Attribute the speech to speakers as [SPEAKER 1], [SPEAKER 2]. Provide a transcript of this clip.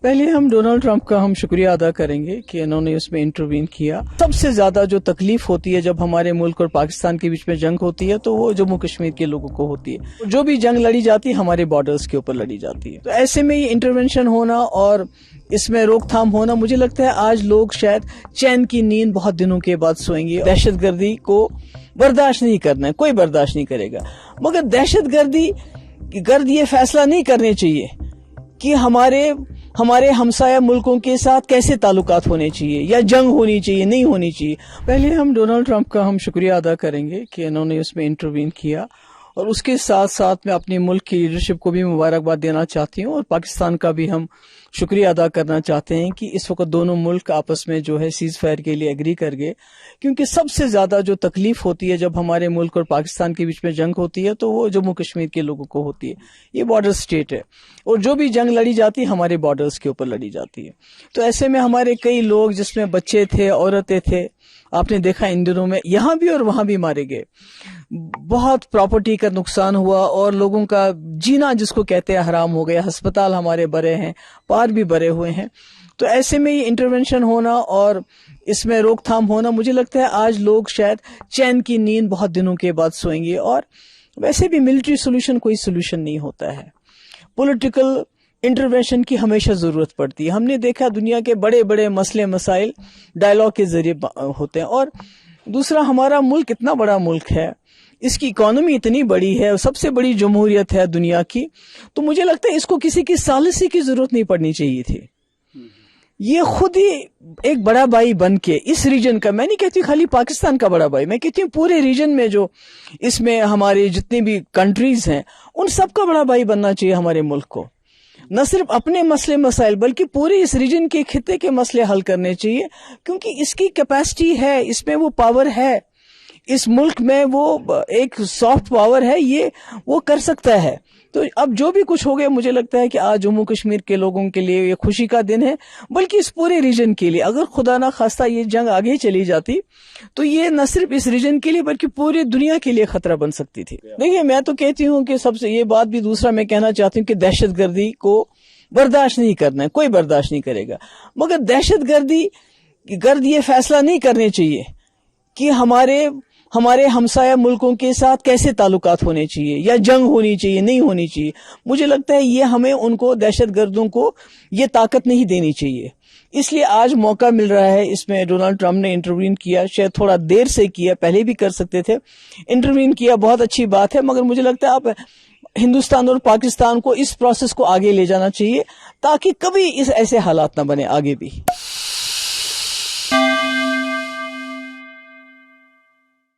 [SPEAKER 1] پہلے ہم Donald Trump کا شکریہ ادا کریں گے کہ انہوں نے اس میں انٹروین کیا۔ سب سے زیادہ جو تکلیف ہوتی ہے جب ہمارے ملک اور پاکستان کے بیچ میں جنگ ہوتی ہے تو وہ جموں کشمیر کے لوگوں کو ہوتی ہے۔ جو بھی جنگ لڑی جاتی ہے ہمارے بارڈرز کے اوپر لڑی جاتی ہے، تو ایسے میں یہ انٹرونشن ہونا اور اس میں روک تھام ہونا، مجھے لگتا ہے آج لوگ شاید چین کی نیند بہت دنوں کے بعد سوئیں گے۔ دہشت گردی کو برداشت نہیں کرنا ہے، کوئی برداشت نہیں کرے گا، مگر دہشت گرد یہ فیصلہ نہیں کرنے چاہیے کہ ہمارے ہمسایہ ملکوں کے ساتھ کیسے تعلقات ہونے چاہیے یا جنگ ہونی چاہیے، نہیں ہونی چاہیے۔ پہلے ہم ڈونلڈ ٹرمپ کا شکریہ ادا کریں گے کہ انہوں نے اس میں انٹروین کیا، اور اس کے ساتھ ساتھ میں اپنے ملک کی لیڈرشپ کو بھی مبارکباد دینا چاہتی ہوں، اور پاکستان کا بھی ہم شکریہ ادا کرنا چاہتے ہیں کہ اس وقت دونوں ملک آپس میں جو ہے سیز فائر کے لیے ایگری کر گئے، کیونکہ سب سے زیادہ جو تکلیف ہوتی ہے جب ہمارے ملک اور پاکستان کے بیچ میں جنگ ہوتی ہے تو وہ جموں کشمیر کے لوگوں کو ہوتی ہے۔ یہ بارڈر سٹیٹ ہے، اور جو بھی جنگ لڑی جاتی ہے ہمارے بارڈرز کے اوپر لڑی جاتی ہے۔ تو ایسے میں ہمارے کئی لوگ جس میں بچے تھے، عورتیں تھے، آپ نے دیکھا ان دنوں میں یہاں بھی اور وہاں بھی مارے گئے، بہت پراپرٹی کا نقصان ہوا، اور لوگوں کا جینا جس کو کہتے ہیں حرام ہو گیا، ہسپتال ہمارے بھرے ہیں، پار بھی بھرے ہوئے ہیں۔ تو ایسے میں یہ انٹرونشن ہونا اور اس میں روک تھام ہونا، مجھے لگتا ہے آج لوگ شاید چین کی نیند بہت دنوں کے بعد سوئیں گے۔ اور ویسے بھی ملٹری سولوشن کوئی سولوشن نہیں ہوتا ہے، پولیٹیکل انٹروینشن کی ہمیشہ ضرورت پڑتی ہے۔ ہم نے دیکھا دنیا کے بڑے بڑے مسئلے مسائل ڈائیلاگ کے ذریعے ہوتے ہیں، اور دوسرا ہمارا ملک اتنا بڑا ملک ہے، اس کی اکانومی اتنی بڑی ہے، سب سے بڑی جمہوریت ہے دنیا کی، تو مجھے لگتا ہے اس کو کسی کی ثالثی کی ضرورت نہیں پڑنی چاہیے تھی۔ یہ خود ہی ایک بڑا بھائی بن کے اس ریجن کا، میں نہیں کہتی خالی پاکستان کا بڑا بھائی، میں کہتی ہوں پورے ریجن میں جو اس میں ہمارے جتنے بھی کنٹریز ہیں ان سب کا بڑا بھائی بننا چاہیے ہمارے ملک کو، نہ صرف اپنے مسئلے مسائل بلکہ پورے اس ریجن کے خطے کے مسئلے حل کرنے چاہیے، کیونکہ اس کی کیپیسٹی ہے، اس میں وہ پاور ہے، اس ملک میں وہ ایک سافٹ پاور ہے، یہ وہ کر سکتا ہے۔ تو اب جو بھی کچھ ہو گیا، مجھے لگتا ہے کہ آج جموں کشمیر کے لوگوں کے لیے یہ خوشی کا دن ہے، بلکہ اس پورے ریجن کے لیے۔ اگر خدا نہ خواستہ یہ جنگ آگے چلی جاتی تو یہ نہ صرف اس ریجن کے لیے بلکہ پوری دنیا کے لیے خطرہ بن سکتی تھی۔ دیکھیے، میں تو کہتی ہوں کہ سب سے یہ بات بھی دوسرا میں کہنا چاہتی ہوں کہ دہشت گردی کو برداشت نہیں کرنا ہے، کوئی برداشت نہیں کرے گا، مگر دہشت گرد یہ فیصلہ نہیں کرنے چاہیے کہ ہمارے ہمسایہ ملکوں کے ساتھ کیسے تعلقات ہونے چاہیے یا جنگ ہونی چاہیے، نہیں ہونی چاہیے۔ مجھے لگتا ہے یہ ہمیں ان کو، دہشت گردوں کو یہ طاقت نہیں دینی چاہیے، اس لیے آج موقع مل رہا ہے۔ اس میں ڈونلڈ ٹرمپ نے انٹروین کیا، شاید تھوڑا دیر سے کیا، پہلے بھی کر سکتے تھے، انٹروین کیا، بہت اچھی بات ہے، مگر مجھے لگتا ہے آپ ہندوستان اور پاکستان کو اس پروسیس کو آگے لے جانا چاہیے تاکہ کبھی ایسے حالات نہ بنے آگے بھی۔